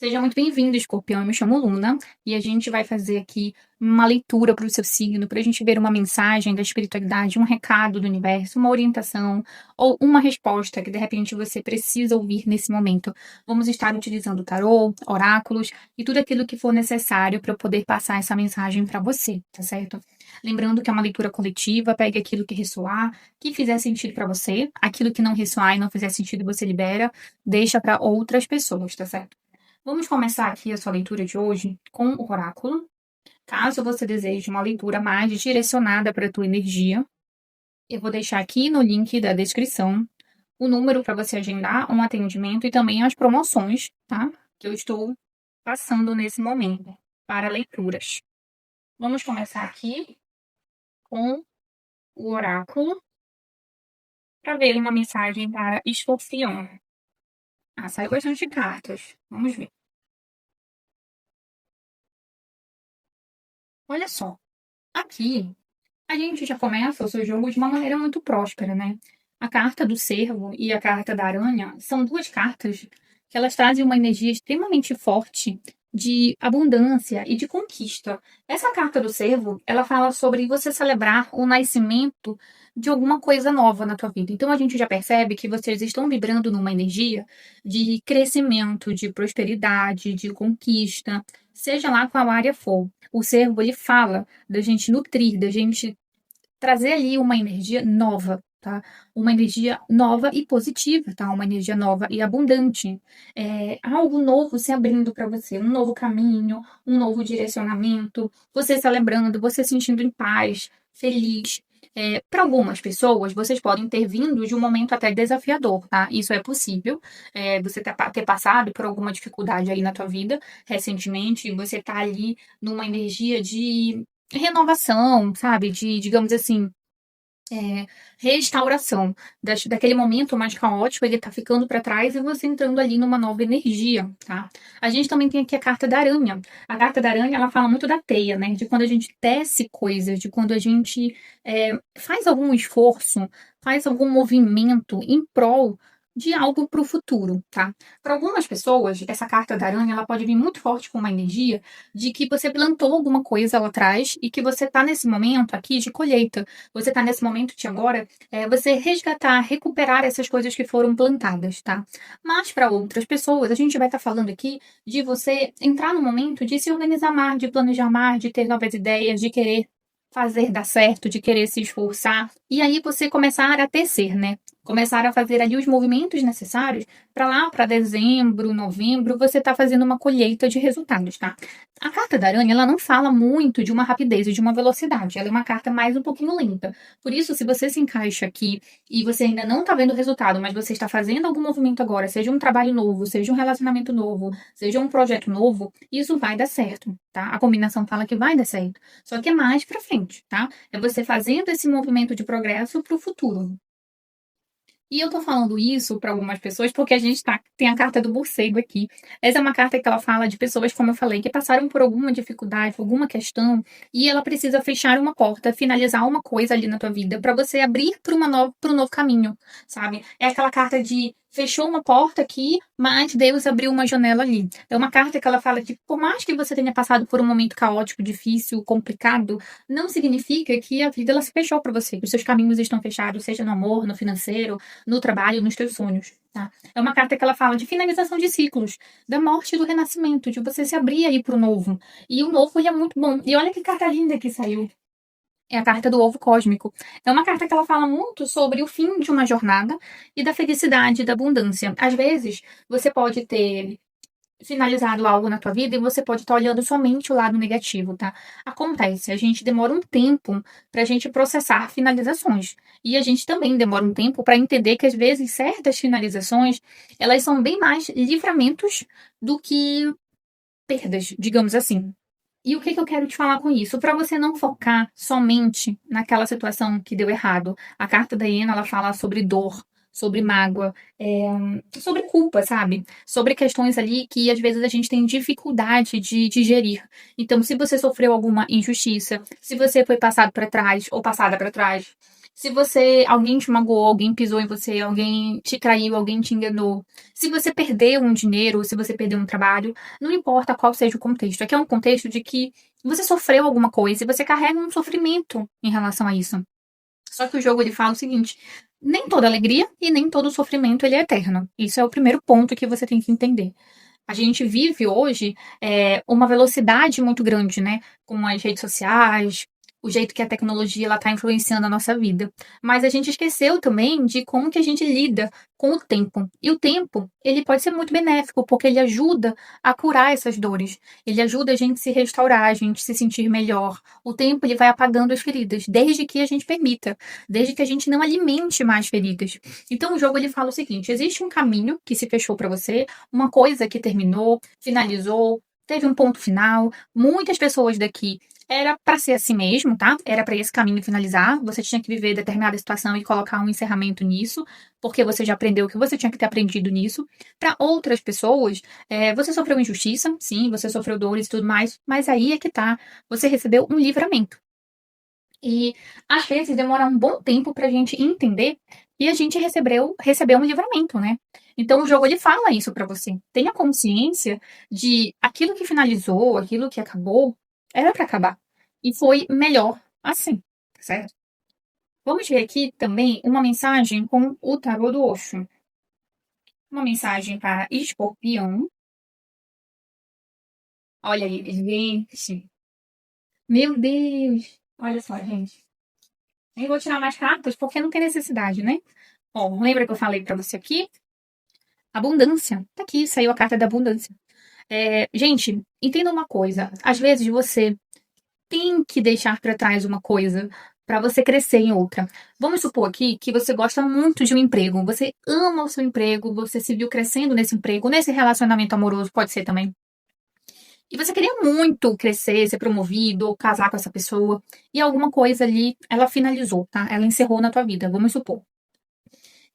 Seja muito bem-vindo, Escorpião. Eu me chamo Luna e a gente vai fazer aqui uma leitura para o seu signo, para a gente ver uma mensagem da espiritualidade, um recado do universo, uma orientação ou uma resposta que de repente você precisa ouvir nesse momento. Vamos estar utilizando tarô, oráculos e tudo aquilo que for necessário para eu poder passar essa mensagem para você, tá certo? Lembrando que é uma leitura coletiva, pegue aquilo que ressoar, que fizer sentido para você, aquilo que não ressoar e não fizer sentido você libera, deixa para outras pessoas, tá certo? Vamos começar aqui a sua leitura de hoje com o oráculo. Caso você deseje uma leitura mais direcionada para a tua energia, eu vou deixar aqui no link da descrição o número para você agendar um atendimento e também as promoções, tá? Que eu estou passando nesse momento para leituras. Vamos começar aqui com o oráculo para ver uma mensagem para Escorpião. Saiu bastante cartas. Vamos ver. Olha só, aqui a gente já começa o seu jogo de uma maneira muito próspera, né? A carta do cervo e a carta da aranha são duas cartas que elas trazem uma energia extremamente forte de abundância e de conquista. Essa carta do cervo, ela fala sobre você celebrar o nascimento de alguma coisa nova na tua vida. Então a gente já percebe que vocês estão vibrando numa energia de crescimento, de prosperidade, de conquista, seja lá qual área for. O cervo, ele fala da gente nutrir, da gente trazer ali uma energia nova, tá? Uma energia nova e positiva, tá? Uma energia nova e abundante. Algo novo se abrindo para você, um novo caminho, um novo direcionamento, você celebrando, você sentindo em paz, feliz. Para algumas pessoas, vocês podem ter vindo de um momento até desafiador, tá? Isso é possível. Você ter passado por alguma dificuldade aí na tua vida recentemente, e você tá ali numa energia de renovação, sabe? De, digamos assim, restauração. Daquele momento mais caótico, ele tá ficando para trás e você entrando ali numa nova energia, tá? A gente também tem aqui a carta da aranha. A carta da aranha, ela fala muito da teia, né? De quando a gente tece coisas, de quando a gente faz algum esforço, faz algum movimento em prol de algo para o futuro, tá? Para algumas pessoas, essa carta da aranha, ela pode vir muito forte com uma energia de que você plantou alguma coisa lá atrás e que você tá nesse momento aqui de colheita. Você está nesse momento de agora, você resgatar, recuperar essas coisas que foram plantadas, tá? Mas para outras pessoas, a gente vai estar falando aqui de você entrar no momento de se organizar mais, de planejar mais, de ter novas ideias, de querer fazer dar certo, de querer se esforçar. E aí você começar a tecer, né? Começar a fazer ali os movimentos necessários para lá, para dezembro, novembro, você tá fazendo uma colheita de resultados, tá? A carta da aranha, ela não fala muito de uma rapidez e de uma velocidade. Ela é uma carta mais um pouquinho lenta. Por isso, se você se encaixa aqui e você ainda não tá vendo o resultado, mas você está fazendo algum movimento agora, seja um trabalho novo, seja um relacionamento novo, seja um projeto novo, isso vai dar certo, tá? A combinação fala que vai dar certo. Só que é mais pra frente, tá? É você fazendo esse movimento de progresso pro futuro. E eu tô falando isso para algumas pessoas porque a gente tem a carta do morcego aqui. Essa é uma carta que ela fala de pessoas, como eu falei, que passaram por alguma dificuldade, alguma questão, e ela precisa fechar uma porta, finalizar uma coisa ali na tua vida para você abrir para um novo caminho, sabe? É aquela carta de fechou uma porta aqui, mas Deus abriu uma janela ali. É uma carta que ela fala que por mais que você tenha passado por um momento caótico, difícil, complicado, não significa que a vida ela se fechou para você, que os seus caminhos estão fechados, seja no amor, no financeiro, no trabalho, nos teus sonhos, tá? É uma carta que ela fala de finalização de ciclos, da morte e do renascimento, de você se abrir aí pro novo. E o novo ele é muito bom. E olha que carta linda que saiu. É a carta do ovo cósmico. É uma carta que ela fala muito sobre o fim de uma jornada e da felicidade, da abundância. Às vezes, você pode ter finalizado algo na tua vida e você pode estar olhando somente o lado negativo, tá? Acontece, a gente demora um tempo pra gente processar finalizações. E a gente também demora um tempo para entender que às vezes certas finalizações, elas são bem mais livramentos do que perdas, digamos assim. E o que eu quero te falar com isso? Para você não focar somente naquela situação que deu errado. A carta da Hiena, ela fala sobre dor, sobre mágoa, sobre culpa, sabe? Sobre questões ali que às vezes a gente tem dificuldade de digerir. Então, se você sofreu alguma injustiça, se você foi passado para trás ou passada para trás, Se alguém te magoou, alguém pisou em você, alguém te traiu, alguém te enganou, se você perdeu um dinheiro, se você perdeu um trabalho, não importa qual seja o contexto. Aqui é um contexto de que você sofreu alguma coisa e você carrega um sofrimento em relação a isso. Só que o jogo ele fala o seguinte: nem toda alegria e nem todo sofrimento ele é eterno. Isso é o primeiro ponto que você tem que entender. A gente vive hoje uma velocidade muito grande, né? Com as redes sociais, o jeito que a tecnologia ela está influenciando a nossa vida. Mas a gente esqueceu também de como que a gente lida com o tempo. E o tempo, ele pode ser muito benéfico, porque ele ajuda a curar essas dores. Ele ajuda a gente se restaurar, a gente se sentir melhor. O tempo, ele vai apagando as feridas, desde que a gente permita, desde que a gente não alimente mais feridas. Então o jogo ele fala o seguinte: existe um caminho que se fechou para você, uma coisa que terminou, finalizou, teve um ponto final. Muitas pessoas daqui era para ser assim mesmo, tá? Era para esse caminho finalizar. Você tinha que viver determinada situação e colocar um encerramento nisso, porque você já aprendeu o que você tinha que ter aprendido nisso. Para outras pessoas, você sofreu injustiça, sim, você sofreu dores e tudo mais, mas aí é que tá. Você recebeu um livramento. E às vezes demora um bom tempo pra gente entender e a gente recebeu um livramento, né? Então o jogo ele fala isso pra você. Tenha consciência de aquilo que finalizou, aquilo que acabou, era pra acabar. E foi melhor assim, tá certo? Vamos ver aqui também uma mensagem com o tarô do Osho. Uma mensagem para Escorpião. Olha aí, gente. Meu Deus. Olha só, gente. Nem vou tirar mais cartas porque não tem necessidade, né? Ó, lembra que eu falei pra você aqui? Abundância. Tá aqui, saiu a carta da abundância. Gente, entenda uma coisa. Às vezes você tem que deixar pra trás uma coisa pra você crescer em outra. Vamos supor aqui que você gosta muito de um emprego. Você ama o seu emprego, você se viu crescendo nesse emprego, nesse relacionamento amoroso, pode ser também. E você queria muito crescer, ser promovido, ou casar com essa pessoa. E alguma coisa ali, ela finalizou, tá? Ela encerrou na tua vida, vamos supor.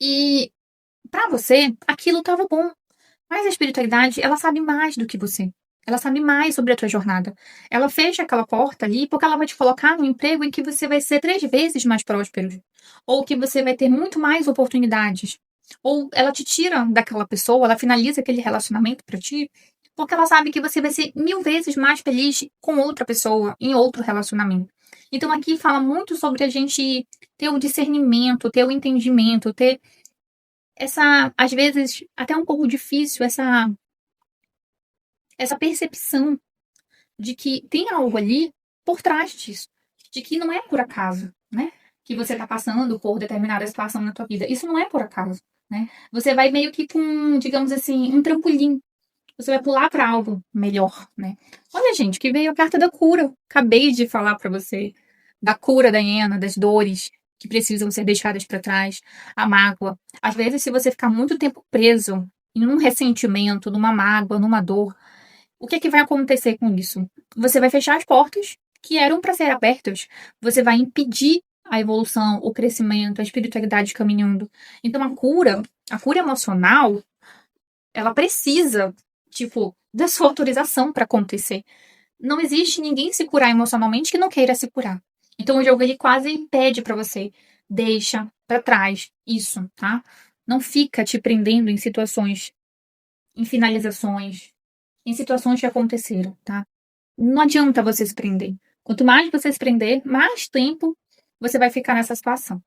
E pra você, aquilo estava bom. Mas a espiritualidade, ela sabe mais do que você. Ela sabe mais sobre a tua jornada. Ela fecha aquela porta ali porque ela vai te colocar num emprego em que você vai ser 3 vezes mais próspero. Ou que você vai ter muito mais oportunidades. Ou ela te tira daquela pessoa, ela finaliza aquele relacionamento pra ti, porque ela sabe que você vai ser 1000 vezes mais feliz com outra pessoa, em outro relacionamento. Então aqui fala muito sobre a gente ter o discernimento, ter o entendimento, ter às vezes, até um pouco difícil, essa percepção de que tem algo ali por trás disso, de que não é por acaso, né? Que você está passando por determinada situação na tua vida. Isso não é por acaso, né? Você vai meio que com, digamos assim, um trampolim. Você vai pular para algo melhor, né? Olha, gente, que veio a carta da cura. Acabei de falar para você da cura da hiena, das dores que precisam ser deixadas para trás, a mágoa. Às vezes, se você ficar muito tempo preso em um ressentimento, numa mágoa, numa dor, o que é que vai acontecer com isso? Você vai fechar as portas que eram para ser abertas. Você vai impedir a evolução, o crescimento, a espiritualidade caminhando. Então, a cura emocional, ela precisa, tipo, da sua autorização para acontecer. Não existe ninguém se curar emocionalmente que não queira se curar. Então o jogo ele quase pede para você, deixa para trás isso, tá? Não fica te prendendo em situações, em finalizações, em situações que aconteceram, tá? Não adianta você se prender. Quanto mais você se prender, mais tempo você vai ficar nessa situação.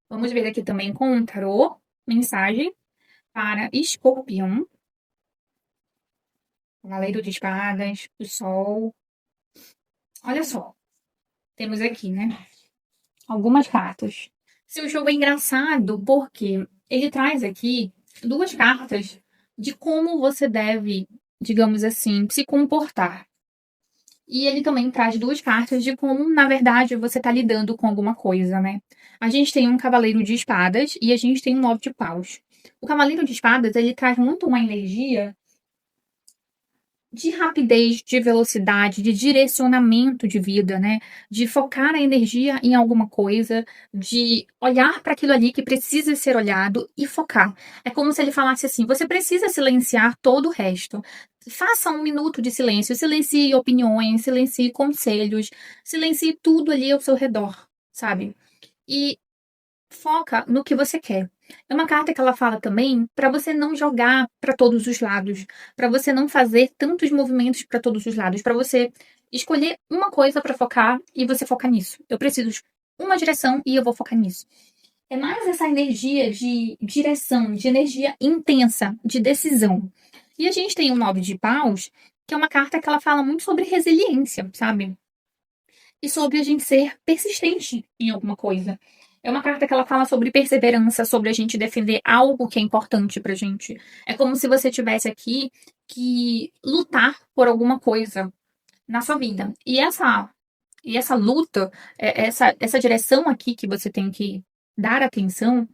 Vamos ver aqui também com o tarô, mensagem para Escorpião, Cavaleiro de Espadas, o Sol. Olha só, temos aqui, né? Algumas cartas. Seu jogo é engraçado porque ele traz aqui 2 cartas de como você deve, digamos assim, se comportar. E ele também traz 2 cartas de como, na verdade, você está lidando com alguma coisa, né? A gente tem um cavaleiro de espadas e a gente tem um 9 de paus. O cavaleiro de espadas, ele traz muito uma energia de rapidez, de velocidade, de direcionamento de vida, né? De focar a energia em alguma coisa, de olhar para aquilo ali que precisa ser olhado e focar. É como se ele falasse assim: você precisa silenciar todo o resto. Faça 1 minuto de silêncio, silencie opiniões, silencie conselhos, silencie tudo ali ao seu redor, sabe? e foca no que você quer. É uma carta que ela fala também para você não jogar para todos os lados, para você não fazer tantos movimentos para todos os lados, para você escolher uma coisa para focar e você focar nisso. Eu preciso de uma direção e eu vou focar nisso. É mais essa energia de direção, de energia intensa, de decisão. E a gente tem o 9 de paus, que é uma carta que ela fala muito sobre resiliência, sabe? E sobre a gente ser persistente em alguma coisa. É uma carta que ela fala sobre perseverança, sobre a gente defender algo que é importante pra gente. É como se você tivesse aqui que lutar por alguma coisa na sua vida. E essa luta, essa direção aqui que você tem que dar atenção,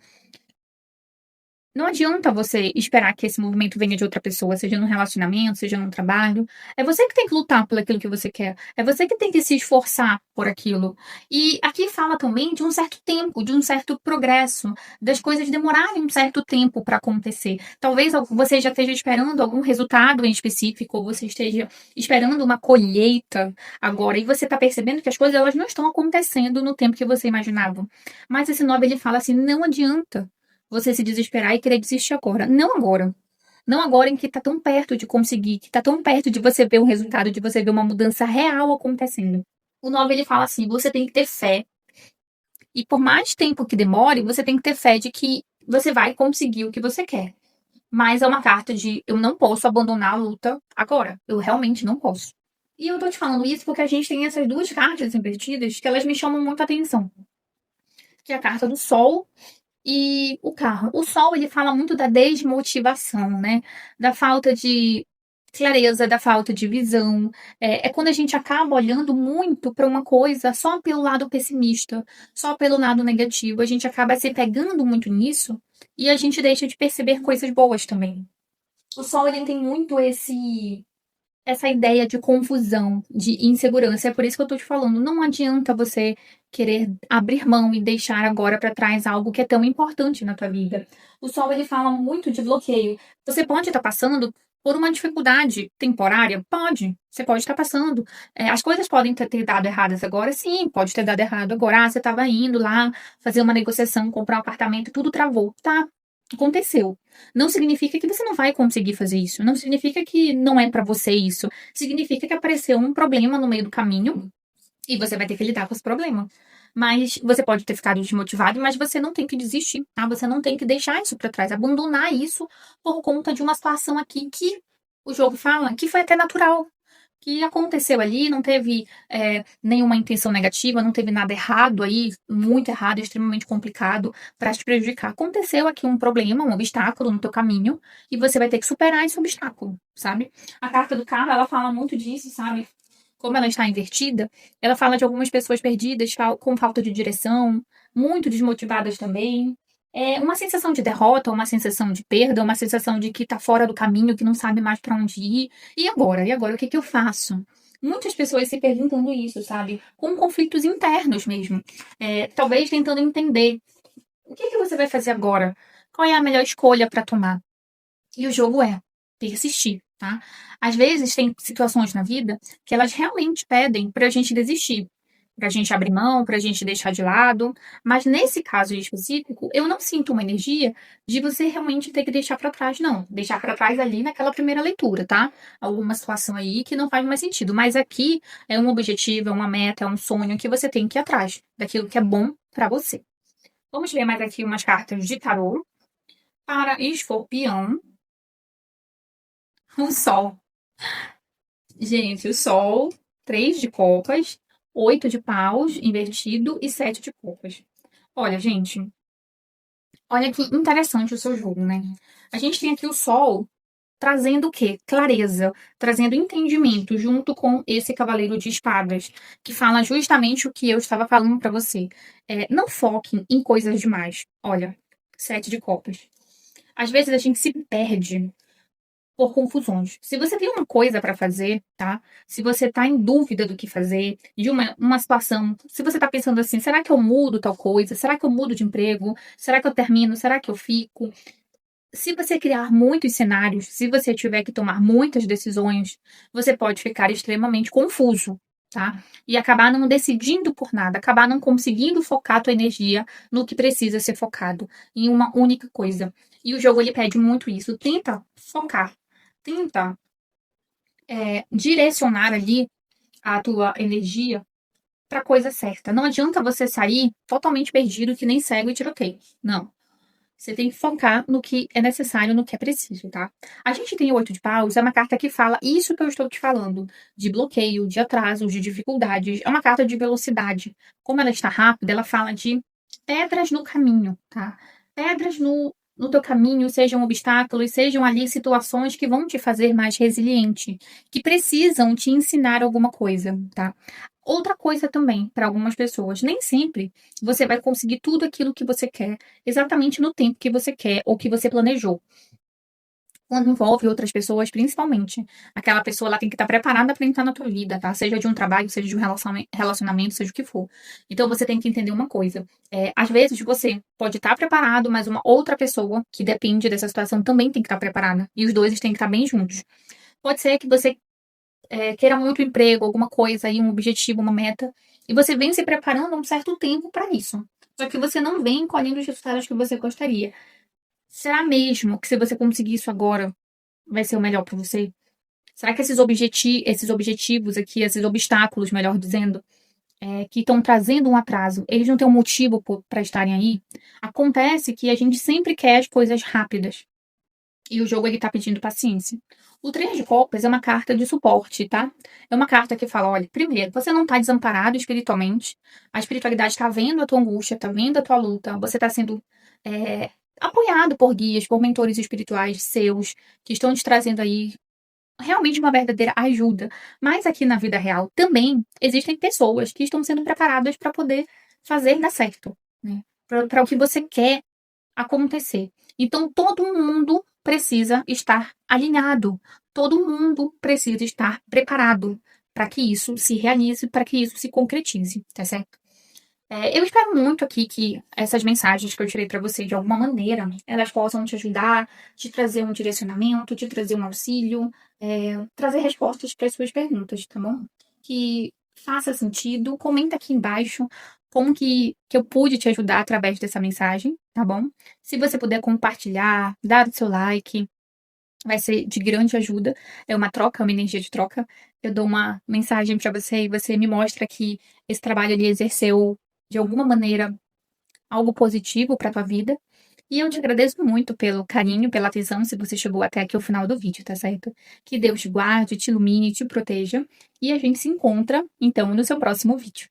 não adianta você esperar que esse movimento venha de outra pessoa, seja num relacionamento, seja num trabalho. É você que tem que lutar por aquilo que você quer. É você que tem que se esforçar por aquilo. E aqui fala também de um certo tempo, de um certo progresso, das coisas demorarem um certo tempo para acontecer. Talvez você já esteja esperando algum resultado em específico, ou você esteja esperando uma colheita agora, e você está percebendo que as coisas elas não estão acontecendo no tempo que você imaginava. Mas esse 9 ele fala assim, não adianta você se desesperar e querer desistir agora. Não agora. Não agora em que tá tão perto de conseguir, que tá tão perto de você ver um resultado, de você ver uma mudança real acontecendo. O 9 ele fala assim: você tem que ter fé. E por mais tempo que demore, você tem que ter fé de que você vai conseguir o que você quer. Mas é uma carta de eu não posso abandonar a luta agora. Eu realmente não posso. E eu tô te falando isso porque a gente tem essas duas cartas invertidas que elas me chamam muita atenção. Que é a carta do Sol e o carro. O sol, ele fala muito da desmotivação, né? Da falta de clareza, da falta de visão. É quando a gente acaba olhando muito para uma coisa só pelo lado pessimista, só pelo lado negativo. A gente acaba se pegando muito nisso e a gente deixa de perceber coisas boas também. O sol, ele tem muito essa ideia de confusão, de insegurança. É por isso que eu tô te falando, não adianta você querer abrir mão e deixar agora para trás algo que é tão importante na tua vida. O sol ele fala muito de bloqueio. Você pode estar passando por uma dificuldade temporária? Pode. Você pode estar passando. As coisas podem ter dado erradas agora? Sim, pode ter dado errado agora. Você estava indo lá fazer uma negociação, comprar um apartamento, tudo travou. Tá, aconteceu. Não significa que você não vai conseguir fazer isso. Não significa que não é pra você isso. Significa que apareceu um problema no meio do caminho e você vai ter que lidar com esse problema. Mas você pode ter ficado desmotivado, mas você não tem que desistir, tá? Você não tem que deixar isso pra trás, abandonar isso por conta de uma situação aqui que o jogo fala que foi até natural, que aconteceu ali, não teve nenhuma intenção negativa, não teve nada errado aí, muito errado, extremamente complicado para te prejudicar. Aconteceu aqui um problema, um obstáculo no teu caminho, e você vai ter que superar esse obstáculo, sabe? A carta do carro, ela fala muito disso, sabe? Como ela está invertida, ela fala de algumas pessoas perdidas, com falta de direção, muito desmotivadas também. É uma sensação de derrota, uma sensação de perda, uma sensação de que tá fora do caminho, que não sabe mais para onde ir. E agora? E agora? O que que eu faço? Muitas pessoas se perguntando isso, sabe? Com conflitos internos mesmo. Talvez tentando entender o que que você vai fazer agora? Qual é a melhor escolha para tomar? E o jogo é persistir, tá? Às vezes tem situações na vida que elas realmente pedem pra gente desistir, pra gente abrir mão, pra gente deixar de lado, mas nesse caso em específico, eu não sinto uma energia de você realmente ter que deixar pra trás, não. Deixar pra trás ali naquela primeira leitura, tá? Alguma situação aí que não faz mais sentido, mas aqui é um objetivo, é uma meta, é um sonho que você tem que ir atrás daquilo que é bom pra você. Vamos ver mais aqui umas cartas de tarô para Escorpião. O Sol. Gente, o Sol, 3 de copas, 8 de paus invertido e 7 de copas. Olha, gente, olha que interessante o seu jogo, né? A gente tem aqui o Sol trazendo o quê? Clareza, trazendo entendimento junto com esse cavaleiro de espadas, que fala justamente o que eu estava falando pra você. Não foquem em coisas demais. Olha, 7 de copas. Às vezes a gente se perde por confusões. Se você tem uma coisa para fazer, tá? Se você tá em dúvida do que fazer, de uma situação, se você tá pensando assim, será que eu mudo tal coisa? Será que eu mudo de emprego? Será que eu termino? Será que eu fico? Se você criar muitos cenários, se você tiver que tomar muitas decisões, você pode ficar extremamente confuso. tá? E acabar não decidindo por nada, acabar não conseguindo focar a tua energia no que precisa ser focado, em uma única coisa. E o jogo ele pede muito isso. Tenta focar, tenta direcionar ali a tua energia para a coisa certa. Não adianta você sair totalmente perdido que nem cego e tiroteio. Não. Você tem que focar no que é necessário, no que é preciso, tá? A gente tem o 8 de paus, é uma carta que fala isso que eu estou te falando, de bloqueio, de atrasos, de dificuldades. É uma carta de velocidade. Como ela está rápida, ela fala de pedras no caminho, tá? Pedras no teu caminho, sejam obstáculos, sejam ali situações que vão te fazer mais resiliente, que precisam te ensinar alguma coisa, tá? Outra coisa também, para algumas pessoas, nem sempre você vai conseguir tudo aquilo que você quer, exatamente no tempo que você quer ou que você planejou. Quando envolve outras pessoas, principalmente, aquela pessoa ela tem que estar preparada para entrar na tua vida, tá? Seja de um trabalho, seja de um relacionamento, seja o que for. Então você tem que entender uma coisa. Às vezes você pode estar preparado, mas uma outra pessoa que depende dessa situação também tem que estar preparada. E os dois têm que estar bem juntos. Pode ser que você queira muito emprego, alguma coisa aí, um objetivo, uma meta, e você vem se preparando há um certo tempo para isso. Só que você não vem colhendo os resultados que você gostaria. Será mesmo que se você conseguir isso agora, vai ser o melhor para você? Será que esses objetivos aqui, esses obstáculos, melhor dizendo, que estão trazendo um atraso, eles não têm um motivo para estarem aí? Acontece que a gente sempre quer as coisas rápidas. E o jogo ele tá pedindo paciência. O 3 de copas é uma carta de suporte, tá? É uma carta que fala, olha, primeiro, você não tá desamparado espiritualmente. A espiritualidade tá vendo a tua angústia, tá vendo a tua luta. Você tá sendo apoiado por guias, por mentores espirituais seus, que estão te trazendo aí realmente uma verdadeira ajuda. Mas aqui na vida real também existem pessoas que estão sendo preparadas para poder fazer dar certo, né? Para o que você quer acontecer. Então, todo mundo precisa estar alinhado, todo mundo precisa estar preparado para que isso se realize, para que isso se concretize, tá certo? Eu espero muito aqui que essas mensagens que eu tirei para você, de alguma maneira, elas possam te ajudar, te trazer um direcionamento, te trazer um auxílio, trazer respostas para as suas perguntas, tá bom? Que faça sentido. Comenta aqui embaixo como que eu pude te ajudar através dessa mensagem, tá bom? Se você puder compartilhar, dar o seu like, vai ser de grande ajuda. É uma troca, uma energia de troca. Eu dou uma mensagem para você e você me mostra que esse trabalho ele exerceu de alguma maneira algo positivo para tua vida. E eu te agradeço muito pelo carinho, pela atenção, se você chegou até aqui o final do vídeo, tá certo? Que Deus te guarde, te ilumine, te proteja. E a gente se encontra, então, no seu próximo vídeo.